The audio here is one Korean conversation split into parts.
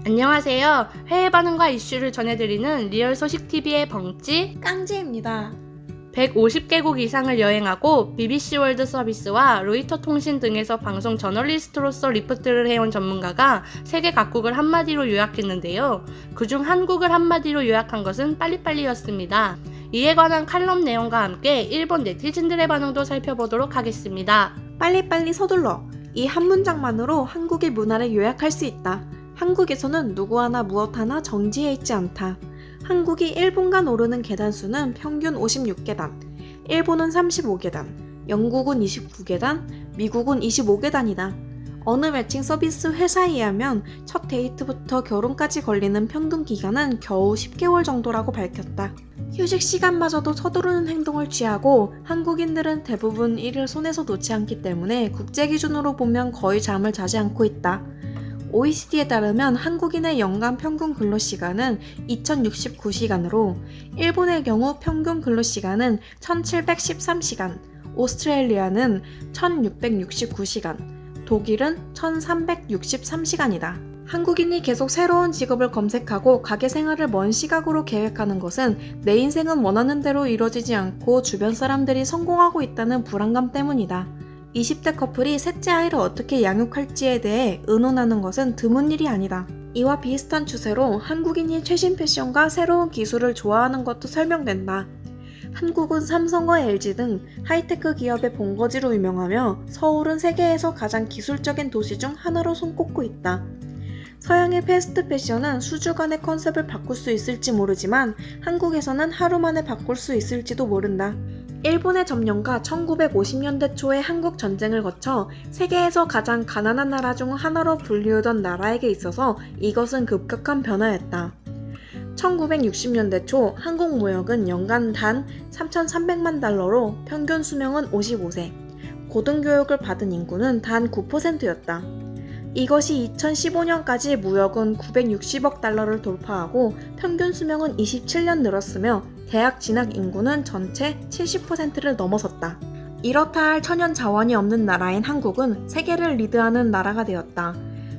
안녕하세요. 해외 반응과 이슈를 전해드리는 리얼 소식TV의 벙찌 깡지입니다. 150개국 이상을 여행하고 BBC 월드 서비스와 로이터 통신 등에서 방송 저널리스트로서 리포트를 해온 전문가가 세계 각국을 한마디로 요약했는데요. 그중 한국을 한마디로 요약한 것은 빨리빨리였습니다. 이에 관한 칼럼 내용과 함께 일본 네티즌들의 반응도 살펴보도록 하겠습니다. 빨리빨리 서둘러. 이 한 문장만으로 한국의 문화를 요약할 수 있다. 한국에서는 누구 하나 무엇 하나 정지해 있지 않다. 한국이 일본간 오르는 계단 수는 평균 56계단, 일본은 35계단, 영국은 29계단, 미국은 25계단이다. 어느 매칭 서비스 회사에 의하면 첫 데이트부터 결혼까지 걸리는 평균 기간은 겨우 10개월 정도라고 밝혔다. 휴식 시간마저도 서두르는 행동을 취하고 한국인들은 대부분 일을 손에서 놓지 않기 때문에 국제 기준으로 보면 거의 잠을 자지 않고 있다. OECD에 따르면 한국인의 연간 평균 근로시간은 2069시간으로 일본의 경우 평균 근로시간은 1713시간, 오스트레일리아는 1669시간, 독일은 1363시간이다. 한국인이 계속 새로운 직업을 검색하고 가게 생활을 먼 시각으로 계획하는 것은 내 인생은 원하는 대로 이루어지지 않고 주변 사람들이 성공하고 있다는 불안감 때문이다. 20대 커플이 셋째 아이를 어떻게 양육할지에 대해 의논하는 것은 드문 일이 아니다. 이와 비슷한 추세로 한국인이 최신 패션과 새로운 기술을 좋아하는 것도 설명된다. 한국은 삼성과 LG 등 하이테크 기업의 본거지로 유명하며 서울은 세계에서 가장 기술적인 도시 중 하나로 손꼽고 있다. 서양의 패스트 패션은 수주간의 컨셉을 바꿀 수 있을지 모르지만 한국에서는 하루 만에 바꿀 수 있을지도 모른다. 일본의 점령과 1950년대 초의 한국 전쟁을 거쳐 세계에서 가장 가난한 나라 중 하나로 불리우던 나라에게 있어서 이것은 급격한 변화였다. 1960년대 초 한국 무역은 연간 단 3,300만 달러로 평균 수명은 55세, 고등교육을 받은 인구는 단 9%였다. 이것이 2015년까지 무역은 960억 달러를 돌파하고 평균 수명은 27년 늘었으며 대학 진학 인구는 전체 70%를 넘어섰다. 이렇다 할 천연 자원이 없는 나라인 한국은 세계를 리드하는 나라가 되었다.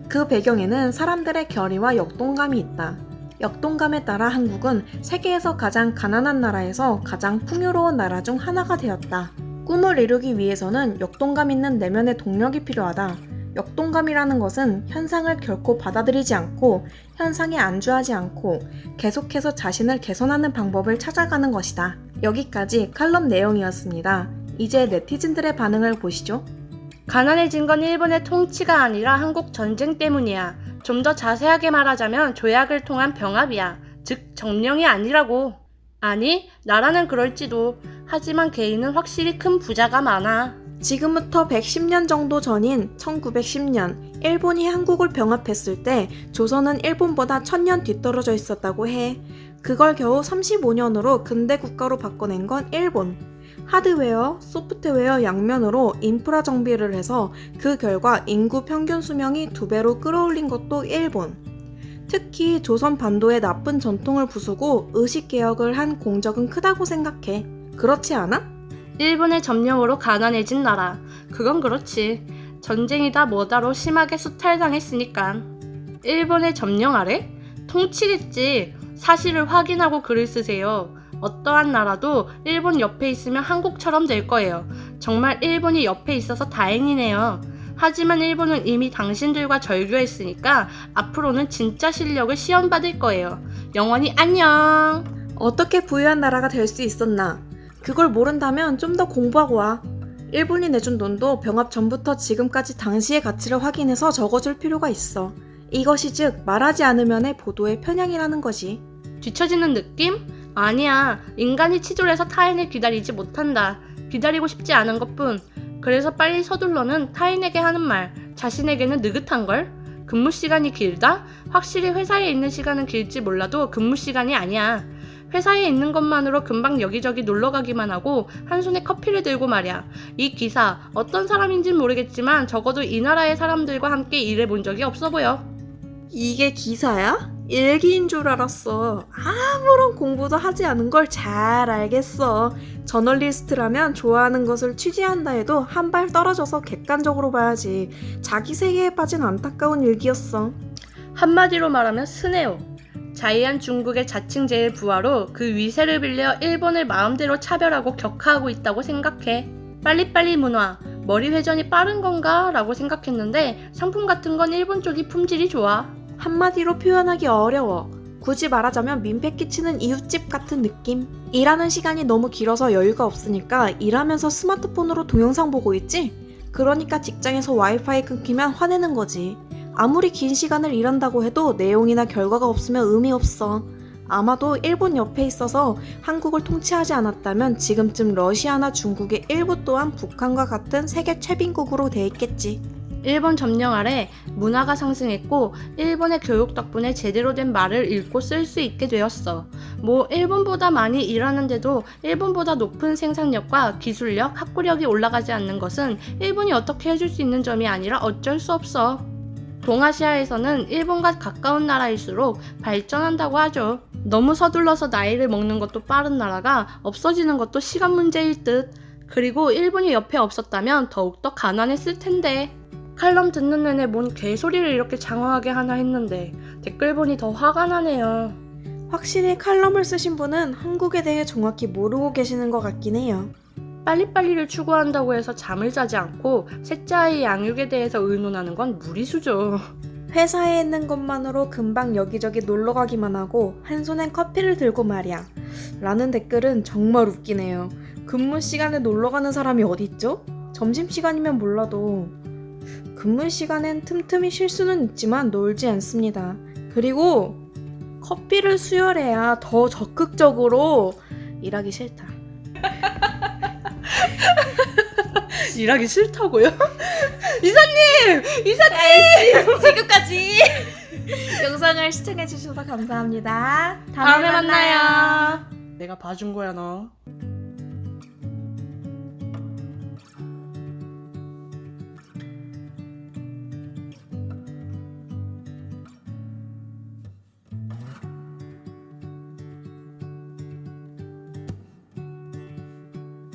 그 배경에는 사람들의 결의와 역동감이 있다. 역동감에 따라 한국은 세계에서 가장 가난한 나라에서 가장 풍요로운 나라 중 하나가 되었다. 꿈을 이루기 위해서는 역동감 있는 내면의 동력이 필요하다. 역동감이라는 것은 현상을 결코 받아들이지 않고 현상에 안주하지 않고 계속해서 자신을 개선하는 방법을 찾아가는 것이다. 여기까지 칼럼 내용이었습니다. 이제 네티즌들의 반응을 보시죠. 가난해진 건 일본의 통치가 아니라 한국 전쟁 때문이야. 좀 더 자세하게 말하자면 조약을 통한 병합이야. 즉 점령이 아니라고. 아니, 나라는 그럴지도. 하지만 개인은 확실히 큰 부자가 많아. 지금부터 110년 정도 전인 1910년 일본이 한국을 병합했을 때 조선은 일본보다 1000년 뒤떨어져 있었다고 해. 그걸 겨우 35년으로 근대 국가로 바꿔낸 건 일본. 하드웨어, 소프트웨어 양면으로 인프라 정비를 해서 그 결과 인구 평균 수명이 2배로 끌어올린 것도 일본. 특히 조선 반도의 나쁜 전통을 부수고 의식개혁을 한 공적은 크다고 생각해. 그렇지 않아? 일본의 점령으로 가난해진 나라. 그건 그렇지. 전쟁이다 뭐다로 심하게 수탈당했으니까. 일본의 점령 아래? 통치겠지. 사실을 확인하고 글을 쓰세요. 어떠한 나라도 일본 옆에 있으면 한국처럼 될 거예요. 정말 일본이 옆에 있어서 다행이네요. 하지만 일본은 이미 당신들과 절교했으니까 앞으로는 진짜 실력을 시험받을 거예요. 영원히 안녕! 어떻게 부유한 나라가 될 수 있었나? 그걸 모른다면 좀 더 공부하고 와. 일본이 내준 돈도 병합 전부터 지금까지 당시의 가치를 확인해서 적어줄 필요가 있어. 이것이 즉 말하지 않으면의 보도의 편향이라는 거지. 뒤처지는 느낌? 아니야. 인간이 치졸해서 타인을 기다리지 못한다. 기다리고 싶지 않은 것뿐. 그래서 빨리 서둘러는 타인에게 하는 말, 자신에게는 느긋한걸? 근무 시간이 길다? 확실히 회사에 있는 시간은 길지 몰라도 근무 시간이 아니야. 회사에 있는 것만으로 금방 여기저기 놀러가기만 하고 한손에 커피를 들고 말이야. 이 기사 어떤 사람인진 모르겠지만 적어도 이 나라의 사람들과 함께 일해본 적이 없어 보여. 이게 기사야? 일기인 줄 알았어. 아무런 공부도 하지 않은 걸 잘 알겠어. 저널리스트라면 좋아하는 것을 취재한다 해도 한 발 떨어져서 객관적으로 봐야지. 자기 세계에 빠진 안타까운 일기였어. 한마디로 말하면 스네오. 자이한 중국의 자칭제의 부하로 그 위세를 빌려 일본을 마음대로 차별하고 격하하고 있다고 생각해. 빨리빨리 문화, 머리 회전이 빠른 건가? 라고 생각했는데 상품 같은 건 일본 쪽이 품질이 좋아. 한마디로 표현하기 어려워. 굳이 말하자면 민폐 끼치는 이웃집 같은 느낌? 일하는 시간이 너무 길어서 여유가 없으니까 일하면서 스마트폰으로 동영상 보고 있지? 그러니까 직장에서 와이파이 끊기면 화내는 거지. 아무리 긴 시간을 일한다고 해도 내용이나 결과가 없으면 의미 없어. 아마도 일본 옆에 있어서 한국을 통치하지 않았다면 지금쯤 러시아나 중국의 일부 또한 북한과 같은 세계 최빈국으로 돼 있겠지. 일본 점령 아래 문화가 상승했고 일본의 교육 덕분에 제대로 된 말을 읽고 쓸 수 있게 되었어. 뭐 일본보다 많이 일하는데도 일본보다 높은 생산력과 기술력, 학구력이 올라가지 않는 것은 일본이 어떻게 해줄 수 있는 점이 아니라 어쩔 수 없어. 동아시아에서는 일본과 가까운 나라일수록 발전한다고 하죠. 너무 서둘러서 나이를 먹는 것도 빠른 나라가 없어지는 것도 시간 문제일 듯. 그리고 일본이 옆에 없었다면 더욱더 가난했을 텐데. 칼럼 듣는 내내 뭔 개소리를 이렇게 장황하게 하나 했는데 댓글 보니 더 화가 나네요. 확실히 칼럼을 쓰신 분은 한국에 대해 정확히 모르고 계시는 것 같긴 해요. 빨리빨리를 추구한다고 해서 잠을 자지 않고 셋째 아이 양육에 대해서 의논하는 건 무리수죠. 회사에 있는 것만으로 금방 여기저기 놀러 가기만 하고 한 손엔 커피를 들고 말이야. 라는 댓글은 정말 웃기네요. 근무 시간에 놀러 가는 사람이 어딨죠? 점심시간이면 몰라도. 근무 시간엔 틈틈이 쉴 수는 있지만 놀지 않습니다. 그리고 커피를 수혈해야 더 적극적으로 일하기 싫다. 일하기 싫다고요? 이사님! 지금까지 영상을 시청해주셔서 감사합니다. 다음에 만나요. 내가 봐준 거야 너.